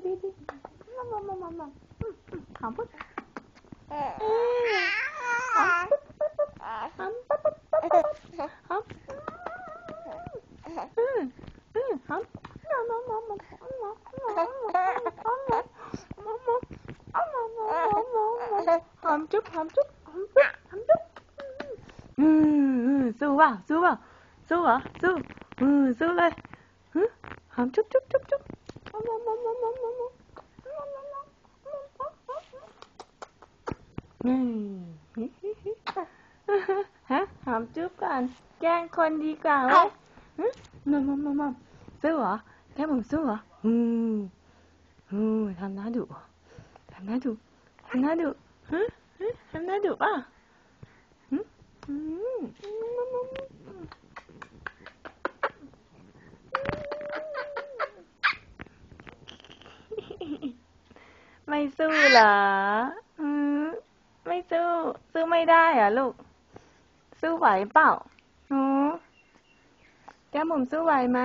ดีมาหอมปุ๊บหอมปุ๊บหอมหอมหอมจุ๊บหอมจุ๊บหอมจุ๊บหอมจุ๊บสู้เปล่าสู้เปล่าสู้เหรอสู้สู้เลยหอมจุ๊บจุ๊บจุ๊บจุ๊บฮะหอมจุ๊บก่อนแกล้งคนดีกว่าไหมมาสู้เหรอแค่ผมสู้เหรอทำหน้าดุทำหน้าดุทำหน้าดุทำหน้าดุป่ะไม่สู้เหรอไม่สู้สู้ไม่ได้เหรอลูกสู้ไหวเปล่าแก้มบุ๋มสู้ไหวไหม